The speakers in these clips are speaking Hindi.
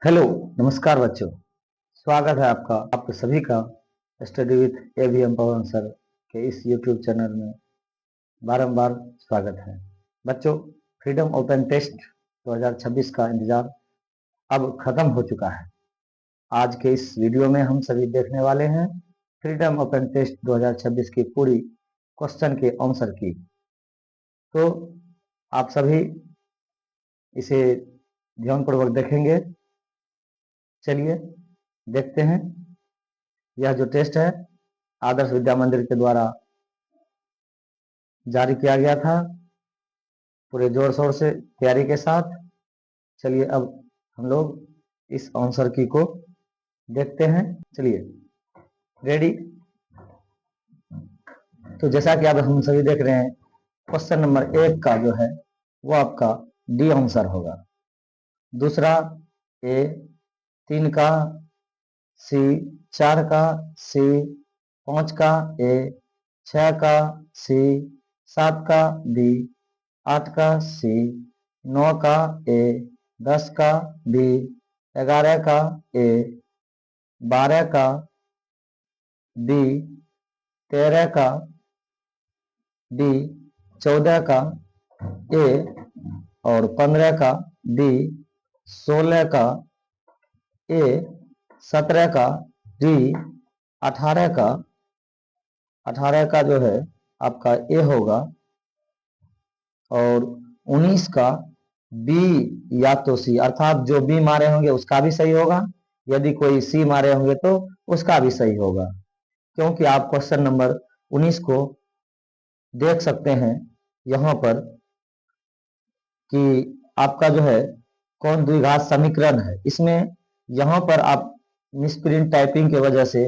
हेलो। नमस्कार बच्चों। स्वागत है आपका आपके सभी का study with AVM Pawan sir के इस यूट्यूब चैनल में बारंबार स्वागत है। बच्चों, फ्रीडम ओपन टेस्ट 2026 का इंतजार अब खत्म हो चुका है। आज के इस वीडियो में हम सभी देखने वाले हैं फ्रीडम ओपन टेस्ट 2026 की पूरी क्वेश्चन के आंसर की। तो आप सभी इसे ध्यानपूर्वक देखेंगे। चलिए देखते हैं। यह जो टेस्ट है आदर्श विद्या मंदिर के द्वारा जारी किया गया था, पूरे जोर शोर से तैयारी के साथ। चलिए अब हम लोग इस आंसर की को देखते हैं। चलिए रेडी। तो जैसा कि अब हम सभी देख रहे हैं, क्वेश्चन नंबर 1 का जो है वो आपका डी आंसर होगा। दूसरा ए 3 का, सी 4 का, सी 5 का, ए 6 का, सी 7 का, बी 8 का, सी 9 का, ए 10 का, बी 11 का, ए 12 का, डी 13 का, डी 14 का, ए और 15 का, डी 16 का, ए 17 का, डी 18 का, 18 का जो है आपका ए होगा, और 19 का बी या तो सी, अर्थात जो बी मारे होंगे उसका भी सही होगा, यदि कोई सी मारे होंगे तो उसका भी सही होगा। क्योंकि आप क्वेश्चन नंबर 19 को देख सकते हैं यहाँ पर कि आपका जो है कौन द्विघात समीकरण है। इसमें यहाँ पर आप मिसप्रिंट टाइपिंग की वजह से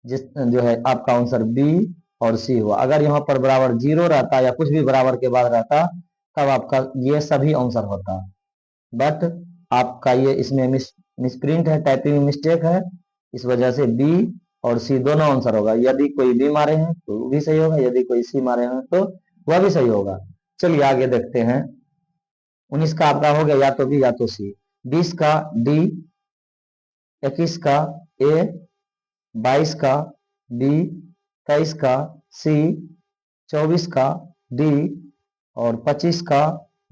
जिस जो है आपका आंसर बी और सी हुआ। अगर यहाँ पर बराबर 0 रहता या कुछ भी बराबर के बाद रहता तब आपका ये सभी आंसर होता, बट आपका ये इसमें मिसप्रिंट है, टाइपिंग मिस्टेक है, इस वजह से बी और सी दोनों आंसर होगा। यदि कोई बी मारे हैं तो वो भी सही होगा, यदि कोई सी मारे हैं तो वह भी सही होगा। चलिए आगे देखते हैं। 19 का आपका हो गया या तो बी या तो सी, 20 का डी, 21 का ए, 22 का बी, 23 का सी, 24 का डी और 25 का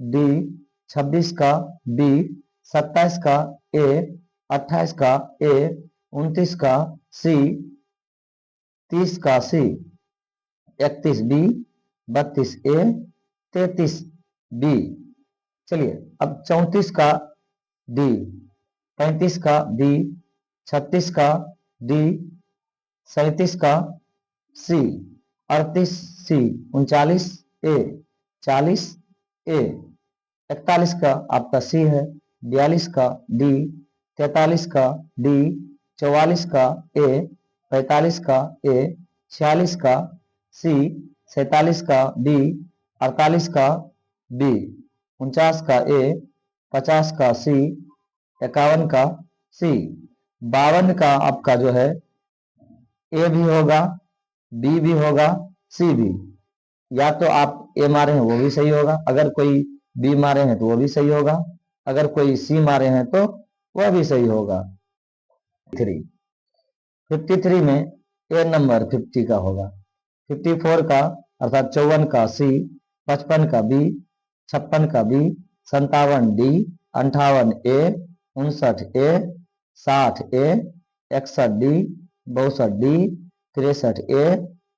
डी, 26 का बी, 27 का ए, 28 का ए, 29 का सी, 30 का सी, 31 बी, 32 ए, 33 बी। चलिए अब 34 का डी, 35 का डी, 36 का डी, 37 का सी, 38 सी, 39 ए, 40 ए, 41 का आपका सी है, 42 का डी, 43 का डी, 44 का ए, 45 का ए, 46 का सी, 47 का डी, 48 का बी, 49 का ए, 50 का सी, 51 का सी, 52 का आपका जो है ए भी होगा, बी भी होगा, सी भी। या तो आप ए मारे हैं वो भी सही होगा, अगर कोई बी मारे हैं तो वो भी सही होगा, अगर कोई सी मारे हैं तो वह भी सही होगा। 53 में ए नंबर 50 का होगा, 54 का अर्थात 54 का सी, 55 का बी, 56 का बी, 57 डी, 58 ए, 59 ए, 60 ए, 61 डी, 62 डी, 63 ए,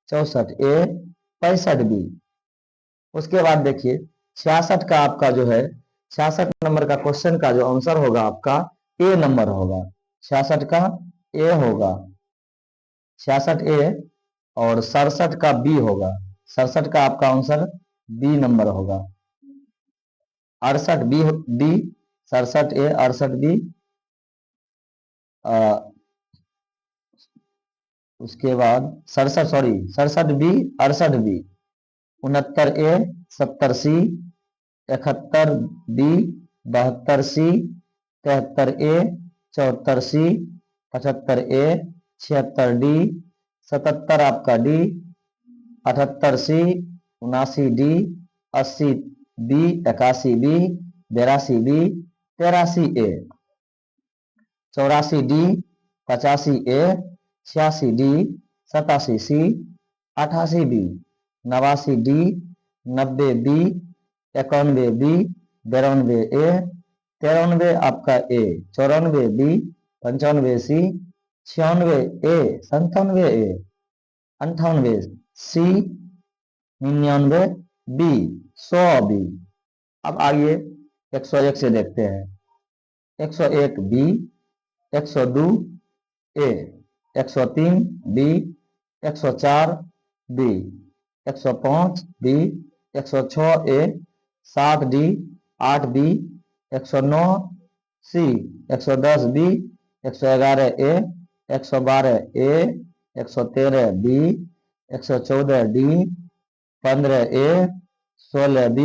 64 ए, 65 बी। उसके बाद देखिए 66 का आपका जो है 66 नंबर का क्वेश्चन का जो आंसर होगा आपका ए नंबर होगा। 66 का ए होगा, 66 ए, और 67 का बी होगा। 67 का आपका आंसर बी नंबर होगा। 68 बी बी, 67 ए, 68 बी। उसके बाद 67 बी, 68 बी, 69 ए, 70 सी, 71 बी, 72 सी, 73 ए, 74 सी, 75 ए, 76 डी, 77 आपका डी, 78 सी, 79 डी, 80 बी, 81 बी, 82 बी, 83 ए। 84D, 85A, 86D, 87C, 88B, 89D, 90B, 91B, 92A, 93 आपका A, 94B, 95C, 96A, 97A, 98C, 99B, 100B। अब आइए 101 से देखते हैं। 101B, 102A, 103B, 104B, 105B, 106A, 7D, 8B, 109C, 110B, 111A, 112A, 113B, 114D, 15A, 16B,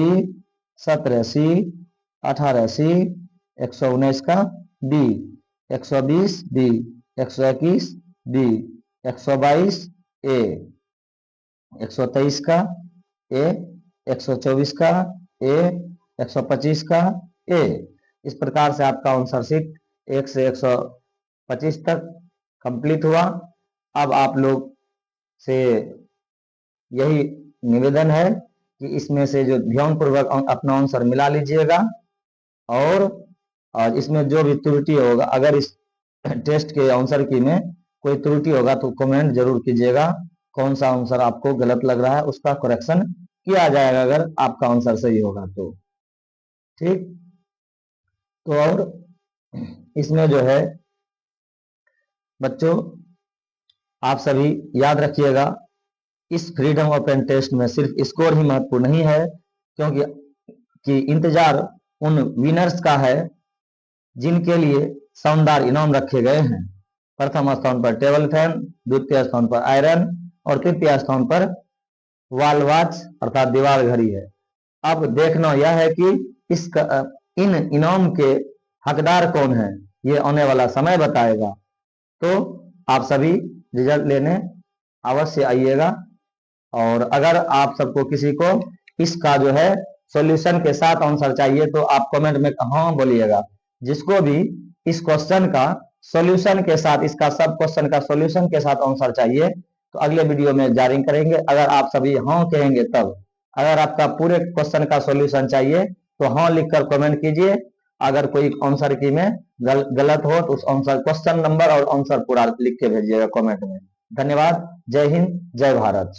17C, 18C, 119 का B, 120B, 121B, 122A, 123 का A, 124 का A, 125 का A। इस प्रकार से आपका आंसर शीट 1 से 125 तक कंप्लीट हुआ। अब आप लोग से यही निवेदन है कि इसमें से जो ध्यानपूर्वक अपना आंसर मिला लीजिएगा, और इसमें जो भी त्रुटि होगा, अगर इस टेस्ट के आंसर की में कोई त्रुटि होगा तो कमेंट जरूर कीजिएगा। कौन सा आंसर आपको गलत लग रहा है उसका करेक्शन किया जाएगा अगर आपका आंसर सही होगा तो। ठीक, तो और इसमें जो है बच्चों आप सभी याद रखिएगा, इस फ्रीडम ओपन टेस्ट में सिर्फ स्कोर ही महत्वपूर्ण नहीं है, क्योंकि इंतजार उन विनर्स का है जिनके लिए शानदार इनाम रखे गए हैं। प्रथम स्थान पर टेबल फैन, द्वितीय स्थान पर आयरन और तृतीय स्थान पर वॉल वॉच अर्थात दीवार घड़ी है। अब देखना यह है कि इन इनाम के हकदार कौन है, ये आने वाला समय बताएगा। तो आप सभी रिजल्ट लेने अवश्य आइएगा, और अगर आप सबको किसी को इसका जो है सॉल्यूशन के साथ आंसर चाहिए तो आप कमेंट में हाँ बोलिएगा। जिसको भी इस क्वेश्चन का सॉल्यूशन के साथ, इसका सब क्वेश्चन का सॉल्यूशन के साथ आंसर चाहिए तो अगले वीडियो में जारी करेंगे। अगर आप सभी हाँ कहेंगे तब, अगर आपका पूरे क्वेश्चन का सॉल्यूशन चाहिए तो हाँ लिखकर कमेंट कीजिए। अगर कोई आंसर की में गलत हो तो उस आंसर क्वेश्चन नंबर और आंसर पूरा लिख के भेजिएगा कमेंट में। धन्यवाद। जय हिंद, जय भारत।